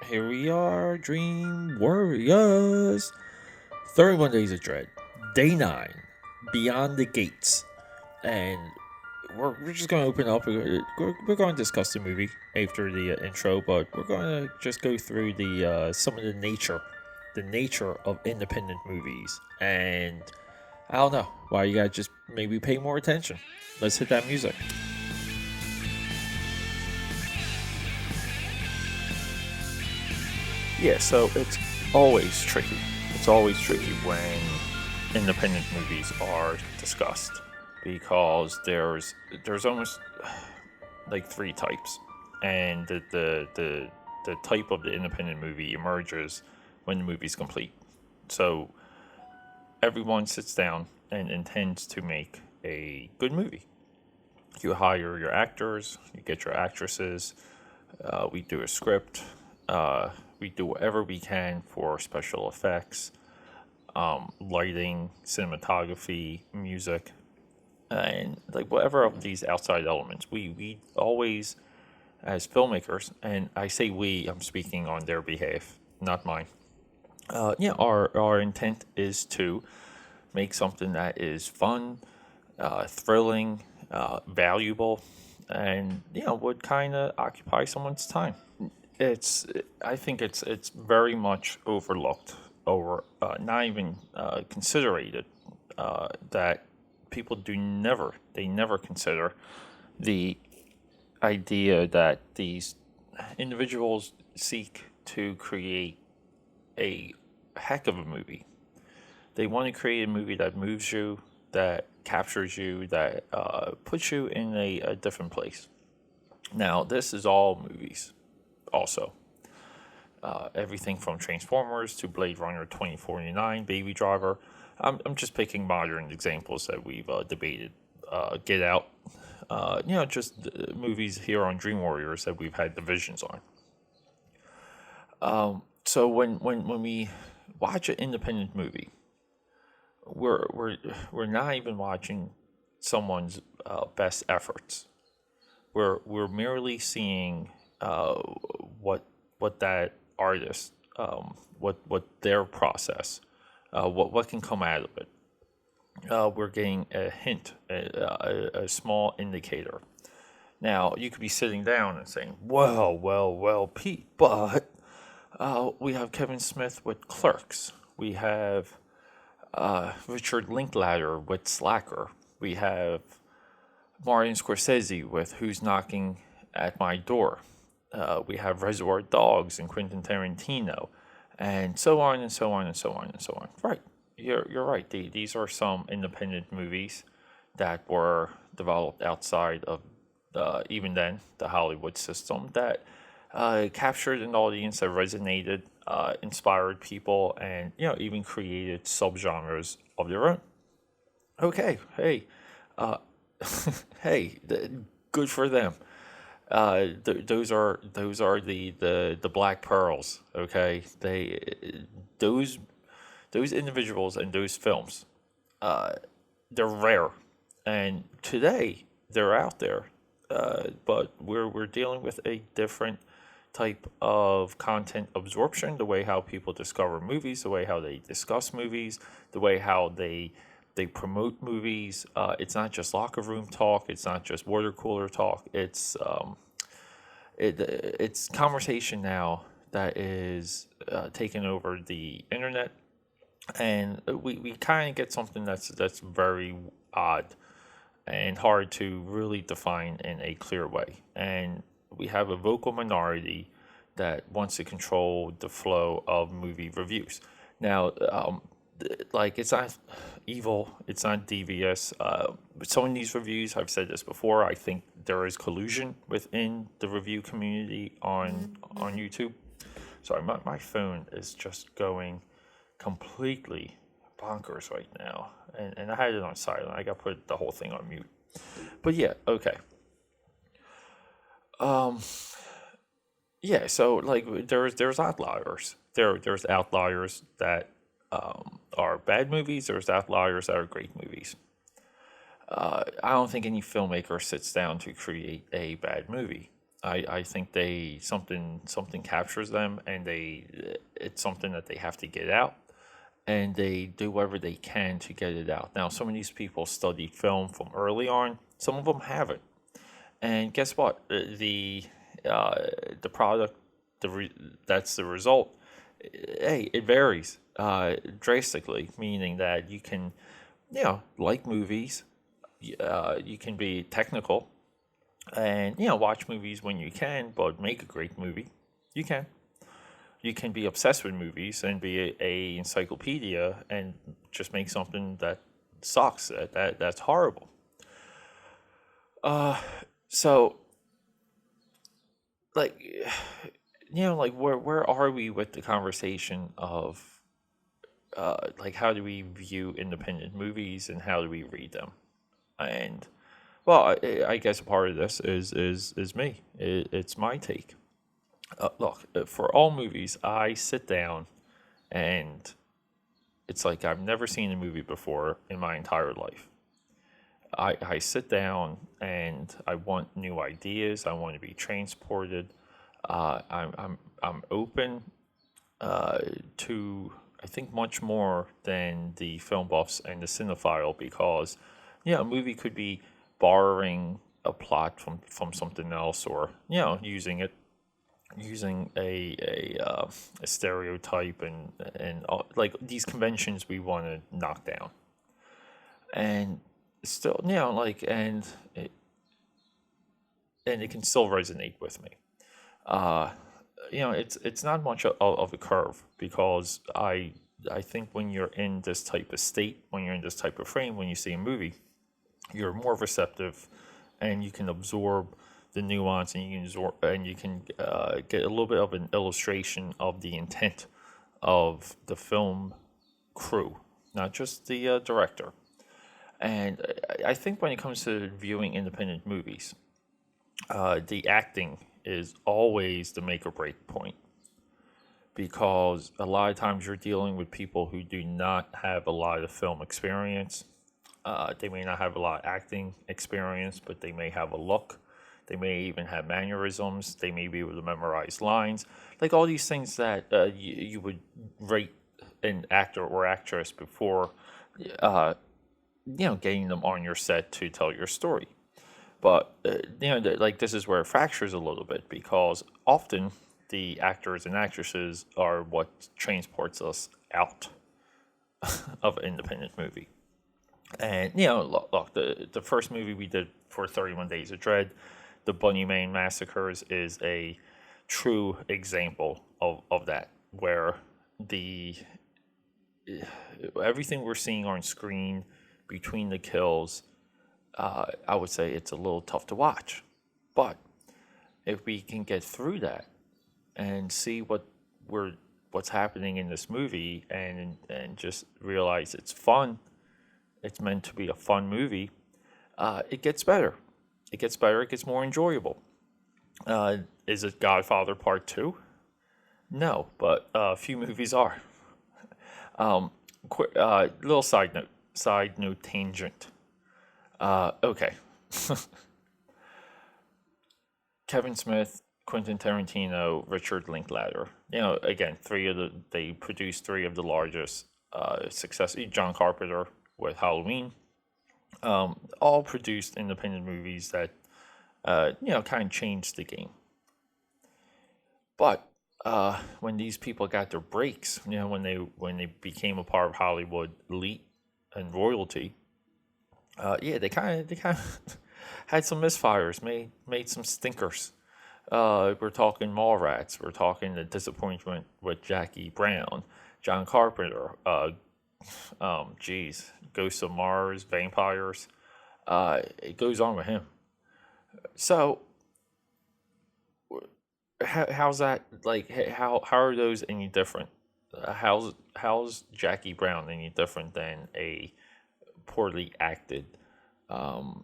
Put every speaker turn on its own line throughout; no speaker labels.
Here we are, Dream Warriors. 31 Days of Dread, Day 9, Beyond the Gates. And we're just going to open up. We're going to discuss the movie after the intro, but we're going to just go through the some of the nature of independent movies. And I don't know why you gotta just maybe pay more attention. Let's hit that music. Yeah, so it's always tricky. It's always tricky when independent movies are discussed because there's almost like three types, and the type of the independent movie emerges when the movie's complete. So everyone sits down and intends to make a good movie. You hire your actors, you get your actresses, we do a script, we do whatever we can for special effects, lighting, cinematography, music, and like whatever of these outside elements. We always, as filmmakers, and I say we, I'm speaking on their behalf, not mine. Our intent is to make something that is fun, thrilling, valuable, and would kind of occupy someone's time. It's I think it's very much overlooked or not even considered that people do never they never consider the idea that these individuals seek to create a heck of a movie. They want to create a movie that moves you, that captures you, that puts you in a different place. Now, this is all movies, also. Everything from Transformers to Blade Runner 2049, Baby Driver. I'm just picking modern examples that we've debated. Get Out. Just movies here on Dream Warriors that we've had divisions on. So when we watch an independent movie, we're not even watching someone's best efforts. We're merely seeing what that artist what their process what can come out of it. We're getting a hint, a small indicator. Now you could be sitting down and saying, well, Pete, but we have Kevin Smith with Clerks. We have Richard Linklater with Slacker. We have Martin Scorsese with Who's Knocking at My Door. We have Reservoir Dogs and Quentin Tarantino, and so on and so on and so on and so on. Right, you're right. These are some independent movies that were developed outside of even then the Hollywood system that captured an audience that resonated, inspired people, and even created subgenres of their own. Okay, hey, uh, hey, good for them. Those are the black pearls. Okay, those those individuals and those films, uh, they're rare, and today they're out there. But we're dealing with a different type of content absorption, the way how people discover movies, the way how they discuss movies, the way how they promote movies. It's not just locker room talk. It's not just water cooler talk. It's conversation now that is taking over the internet, and we kind of get something that's very odd and hard to really define in a clear way. And we have a vocal minority that wants to control the flow of movie reviews. Now, like it's not evil, it's not devious. But some of these reviews, I've said this before, I think there is collusion within the review community on YouTube. Sorry, my phone is just going completely bonkers right now, and I had it on silent. I got to put the whole thing on mute. But yeah, okay. Um, yeah. So like, there's outliers. There's outliers that are bad movies. There's outliers that are great movies. I don't think any filmmaker sits down to create a bad movie. I think they something captures them, and it's something that they have to get out, and they do whatever they can to get it out. Now, some of these people studied film from early on. Some of them haven't, and guess what? Uh, the product, that's the result. Hey, it varies drastically, meaning that you can, like movies, you can be technical and watch movies when you can, but make a great movie. You can. You can be obsessed with movies and be a encyclopedia and just make something that sucks. That's horrible. So like like where are we with the conversation of like how do we view independent movies and how do we read them? And well, I guess a part of this is me. It's my take. Look, for all movies, I sit down and it's like I've never seen a movie before in my entire life. I sit down and I want new ideas. I want to be transported. I'm open to, I think, much more than the film buffs and the cinephile because a movie could be borrowing a plot from something else, or using a stereotype and like these conventions we want to knock down, and still like and it can still resonate with me. Uh, it's not much of a curve because I think when you're in this type of state, when you're in this type of frame, when you see a movie, you're more receptive, and you can absorb the nuance, and you can get a little bit of an illustration of the intent of the film crew, not just the director. And I think when it comes to viewing independent movies, the acting is always the make or break point because a lot of times you're dealing with people who do not have a lot of film experience. They may not have a lot of acting experience, but they may have a look. They may even have mannerisms. They may be able to memorize lines. Like all these things that you would rate an actor or actress before, uh, getting them on your set to tell your story. But like this is where it fractures a little bit because often the actors and actresses are what transports us out of an independent movie. And look, the first movie we did for 31 Days of Dread, the Bunny Lane Massacres, is a true example of that, where the everything we're seeing on screen between the kills, I would say it's a little tough to watch. But if we can get through that and see what's happening in this movie and just realize it's fun, it's meant to be a fun movie, it gets better. It gets better. It gets more enjoyable. Is it Godfather Part 2? No, but a few movies are. Little side note tangent. Okay. Kevin Smith, Quentin Tarantino, Richard Linklater. Again, they produced three of the largest success. John Carpenter with Halloween. All produced independent movies that kind of changed the game. But when these people got their breaks, when they became a part of Hollywood elite and royalty, they kind of had some misfires, made some stinkers. We're talking Mallrats. We're talking the disappointment with Jackie Brown, John Carpenter. Ghosts of Mars, vampires. It goes on with him. So how's that like? How are those any different? How's Jackie Brown any different than a poorly acted um,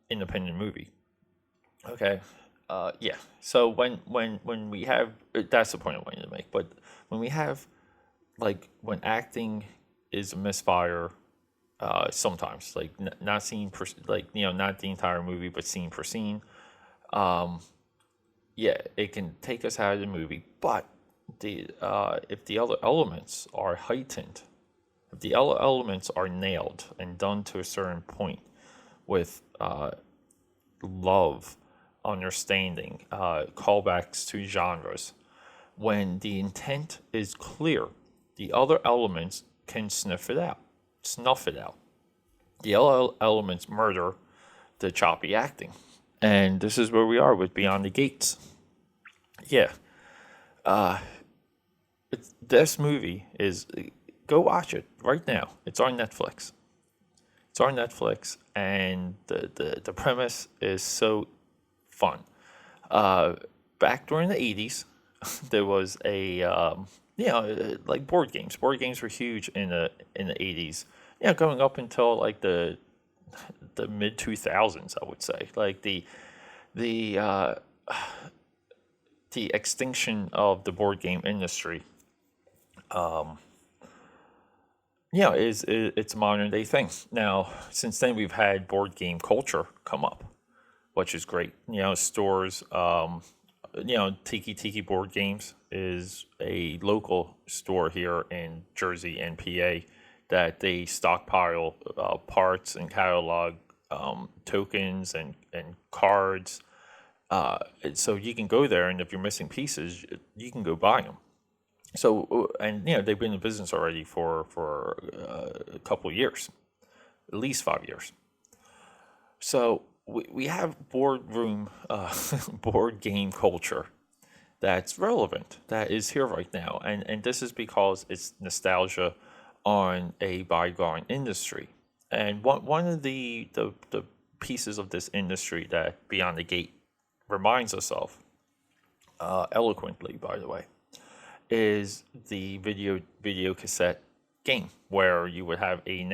independent movie? Okay. Yeah. So when we have that's the point I wanted to make. But when we have like when acting is a misfire, sometimes like not scene per, like not the entire movie, but scene per scene. Yeah, it can take us out of the movie, but the if the other elements are heightened, if the other elements are nailed and done to a certain point with love, understanding, callbacks to genres, when the intent is clear, the other elements can snuff it out. The other elements murder the choppy acting. And this is where we are with Beyond the Gates. Yeah, this movie is. Go watch it right now. It's on Netflix. It's on Netflix, and the premise is so fun. Uh, Back during the 80s, there was a like board games. Board games were huge in the 80s. Yeah, going up until like the mid 2000s, I would say. Like the uh, the extinction of the board game industry, it's a modern day thing. Now, since then, we've had board game culture come up, which is great. Stores, Tiki Tiki Board Games is a local store here in Jersey and PA that they stockpile parts and catalog tokens and cards. So you can go there, and if you're missing pieces, you can go buy them. So, and they've been in business already for a couple of years, at least 5 years. So we have boardroom board game culture that's relevant, that is here right now, and this is because it's nostalgia on a bygone industry. And one of the pieces of this industry that Beyond the Gate reminds us of, eloquently, by the way, is the video cassette game where you would have a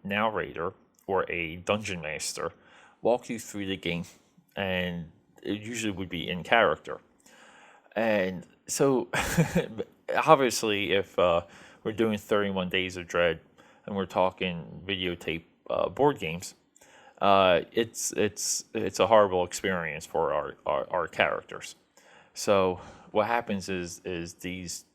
narrator or a dungeon master walk you through the game, and it usually would be in character. And so, obviously, if we're doing 31 Days of Dread and we're talking videotape board games, it's a horrible experience for our characters. So what happens is these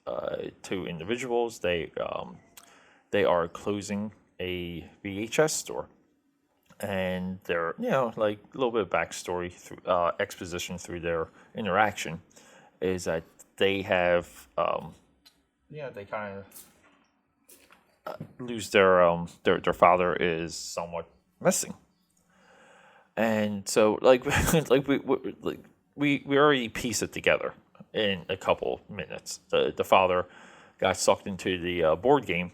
two individuals, they are closing a VHS store, and they're like a little bit of backstory through exposition through their interaction is that they have they kind of lose their father is somewhat missing, and so like we already piece it together in a couple minutes. The father got sucked into the board game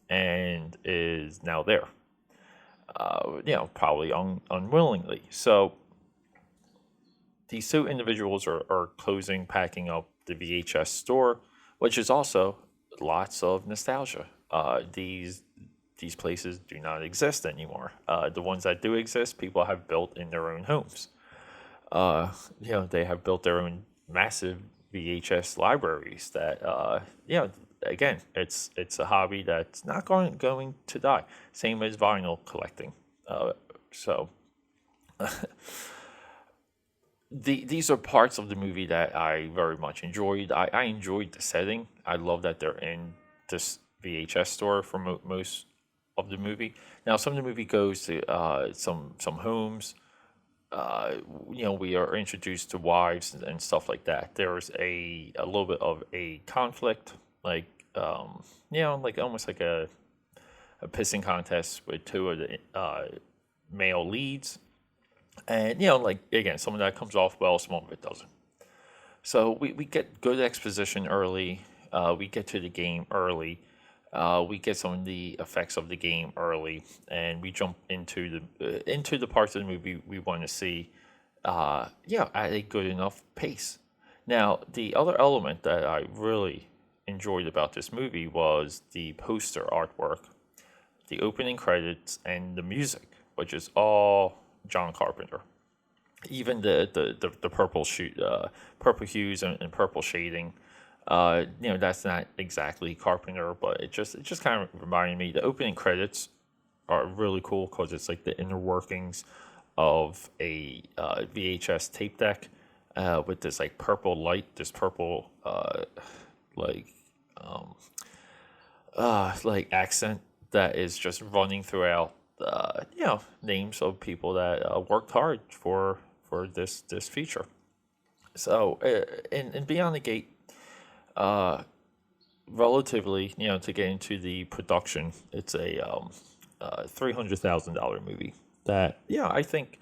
and is now there. Probably unwillingly. So these two individuals are closing, packing up the VHS store, which is also lots of nostalgia. These places do not exist anymore. The ones that do exist, people have built in their own homes. They have built their own massive VHS libraries that, again, it's a hobby that's not going to die. Same as vinyl collecting. So these are parts of the movie that I very much enjoyed. I enjoyed the setting. I love that they're in this VHS store for most of the movie. Now, some of the movie goes to some homes. We are introduced to wives and stuff like that. There's a little bit of a conflict, like like almost like a pissing contest with two of the male leads, and like again, some of that comes off well, some of it doesn't. So we get good exposition early. We get to the game early. We get some of the effects of the game early, and we jump into the parts of the movie we want to see, at a good enough pace. Now, the other element that I really enjoyed about this movie was the poster artwork, the opening credits, and the music, which is all John Carpenter. Even the purple hues and purple shading. That's not exactly Carpenter, but it just kind of reminded me. The opening credits are really cool because it's like the inner workings of a VHS tape deck. with this like purple light, this purple like like accent that is just running throughout. Names of people that worked hard for this feature. So, in Beyond the Gate, relatively, to get into the production, it's a $300,000 movie. That, I think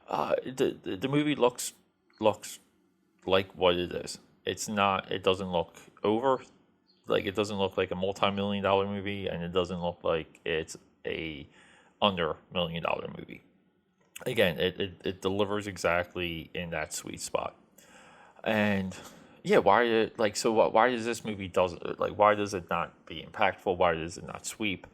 the movie looks like what it is. It's not. It doesn't look over. Like, it doesn't look like a multi-million-dollar movie, and it doesn't look like it's a under $1 million movie. Again, it delivers exactly in that sweet spot. And yeah, why does this movie doesn't like why does it not be impactful? Why does it not sweep?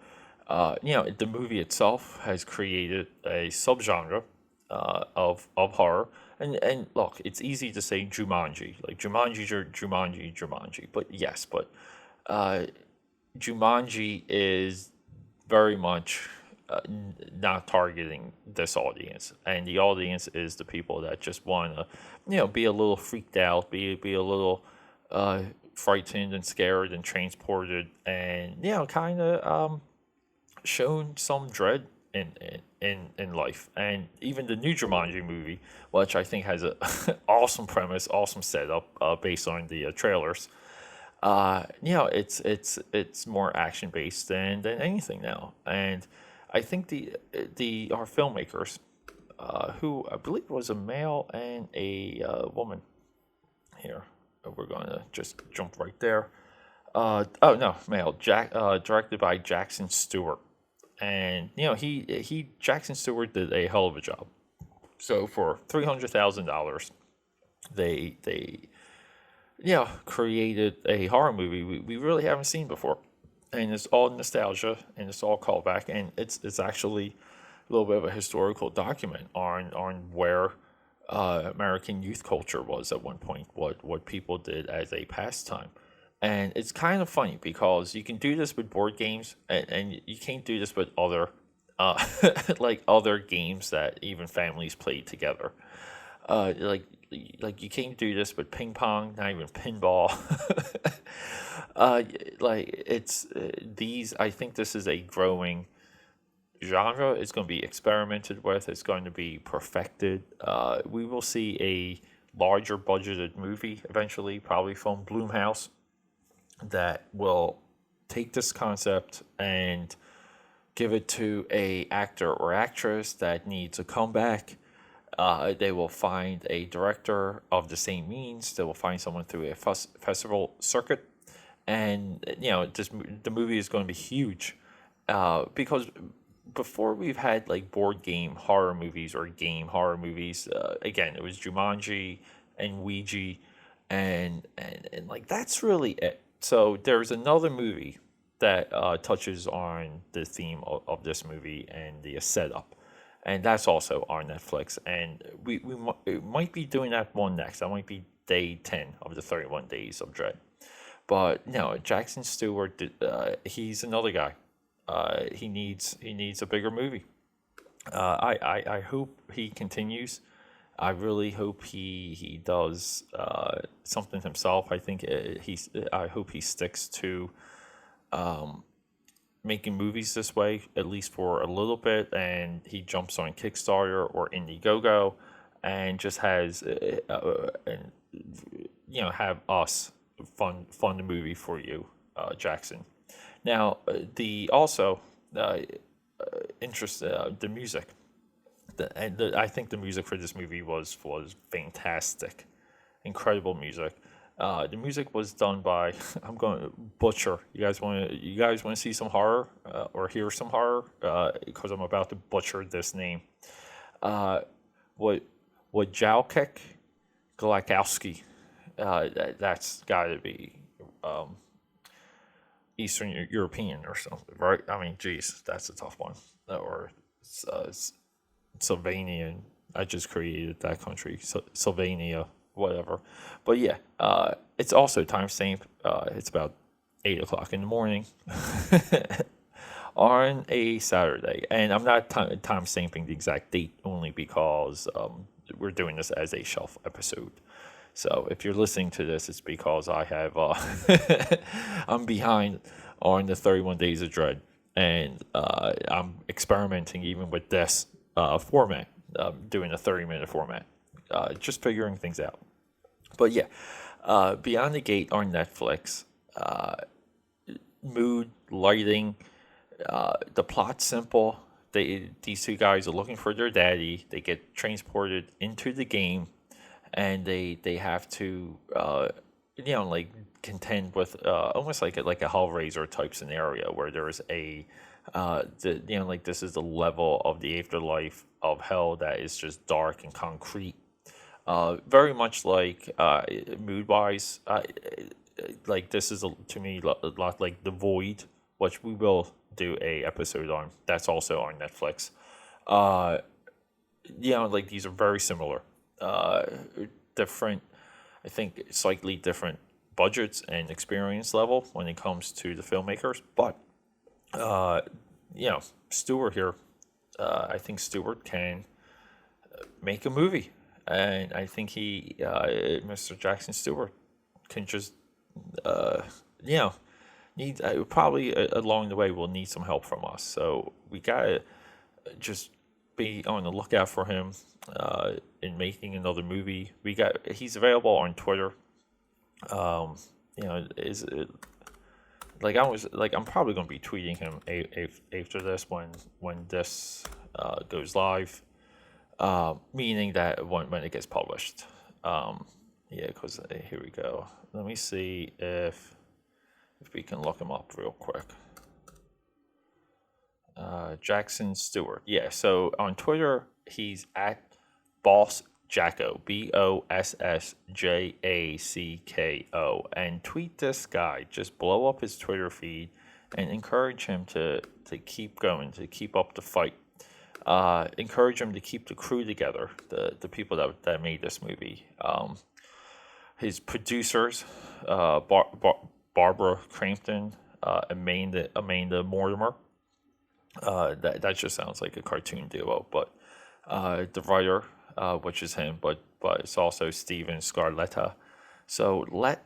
The movie itself has created a subgenre of horror. And look, it's easy to say Jumanji, like Jumanji. But yes, but uh, Jumanji is very much not targeting this audience, and the audience is the people that just want to, be a little freaked out, be a little uh, frightened and scared and transported, and kind of shown some dread in life. And even the new Jumanji movie, which I think has a awesome premise, awesome setup based on the trailers. It's more action based than anything now, and I think the our filmmakers, who I believe was a male and a woman. Here, we're going to just jump right there. Oh no, male. Directed by Jackson Stewart, and he Jackson Stewart did a hell of a job. So for $300,000, they created a horror movie we really haven't seen before, and it's all nostalgia and it's all callback, and it's actually a little bit of a historical document on where American youth culture was at one point, what people did as a pastime. And it's kind of funny because you can do this with board games, and you can't do this with other uh, like other games that even families played together. Uh, like like you can't do this with ping pong, not even pinball. like it's these. I think this is a growing genre. It's going to be experimented with. It's going to be perfected. We will see a larger budgeted movie eventually, probably from Bloomhouse, that will take this concept and give it to a actor or actress that needs a comeback. They will find a director of the same means. They will find someone through a festival circuit, and the movie is going to be huge, because before we've had like board game horror movies or game horror movies. Again, it was Jumanji and Ouija, and like that's really it. So there's another movie that touches on the theme of this movie and the setup, and that's also on Netflix. And we might be doing that one next. That might be day 10 of the 31 Days of Dread. But no, Jackson Stewart, he's another guy. He needs a bigger movie. I hope he continues. I really hope he does something himself. I think I hope he sticks to making movies this way, at least for a little bit, and he jumps on Kickstarter or Indiegogo, and just has and have us fund the movie for you, Jackson. Now, the also interest the music. I think the music for this movie was fantastic, incredible music. The music was done by I'm going to butcher. You guys want to see some horror or hear some horror? Because I'm about to butcher this name. Uh, what Wojciech Galakowski. That's got to be um, Eastern European or something, right? I mean, geez, that's a tough one. Or uh, Sylvanian. I just created that country, Sylvania, whatever. But yeah, it's also timestamp. It's about 8 o'clock in the morning on a Saturday, and I'm not time stamping the exact date only because we're doing this as a shelf episode. So if you're listening to this, it's because I have I'm behind on the 31 Days of Dread, and I'm experimenting even with this format, doing a 30-minute format, just figuring things out. But yeah, Beyond the Gate on Netflix. Mood, lighting, the plot's simple. These two guys are looking for their daddy. They get transported into the game, and they have to like contend with almost like a Hellraiser type scenario where there's this is the level of the afterlife of hell that is just dark and concrete. Very much like mood wise, like this is to me a lot like The Void, which we will do a episode on. That's also on Netflix. Like these are very similar. Different, I think slightly different budgets and experience level when it comes to the filmmakers. But, Stewart here, I think Stewart can make a movie. And I think Mr. Jackson Stewart can just, need probably along the way we'll need some help from us. So we gotta just be on the lookout for him in making another movie. He's available on Twitter. Is it, I'm probably gonna be tweeting him after this when this goes live. Meaning that when it gets published. Because here we go. Let me see if we can look him up real quick. Jackson Stewart. Yeah, so on Twitter, he's at Boss Jacko, BossJacko, and tweet this guy. Just blow up his Twitter feed and encourage him to keep going, to keep up the fight. Encourage him to keep the crew together, the people that made this movie. His producers, Barbara Crampton, Amanda Mortimer. That just sounds like a cartoon duo. But the writer, which is him, but it's also Steven Scarletta. So let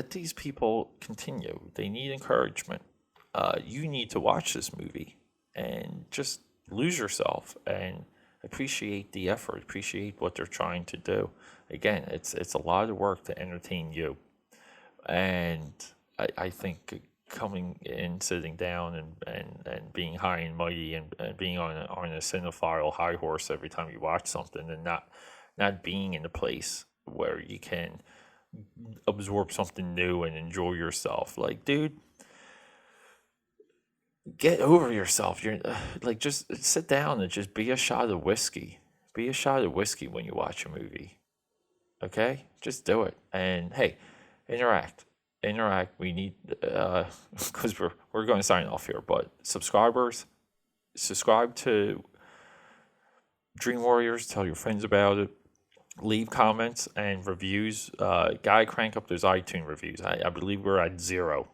these people continue. They need encouragement. You need to watch this movie and just lose yourself and appreciate the effort, appreciate what they're trying to do. Again, it's a lot of work to entertain you. And I think coming in, sitting down and being high and mighty and being on a cinephile high horse every time you watch something, and not being in a place where you can absorb something new and enjoy yourself. Like, dude, get over yourself. You're just sit down and just be a shot of whiskey. Be a shot of whiskey when you watch a movie. Okay? Just do it. And hey, interact. We need, because we're going to sign off here, but subscribe to Dream Warriors. Tell your friends about it. Leave comments and reviews. Gotta crank up those iTunes reviews. I believe we're at 0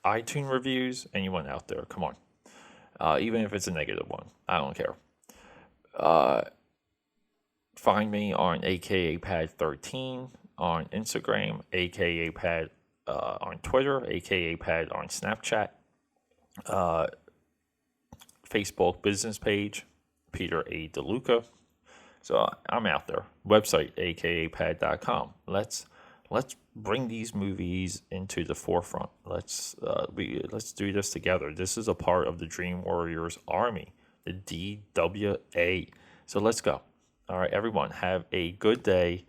iTunes reviews. Anyone out there, come on. Even if it's a negative one, I don't care. Find me on AKAPad13 on Instagram, AKAPad on Twitter, AKAPad on Snapchat, Facebook business page, Peter A. DeLuca. So I'm out there. Website, akapad.com. Let's bring these movies into the forefront. Let's do this together. This is a part of the Dream Warriors Army, the DWA. So let's go. All right, everyone, have a good day.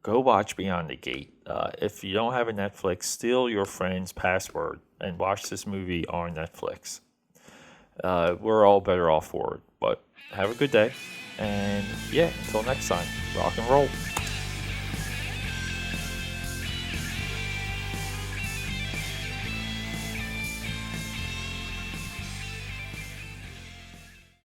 Go watch Beyond the Gate. If you don't have a Netflix, steal your friend's password and watch this movie on Netflix. We're all better off for it. But have a good day. And yeah, until next time, rock and roll.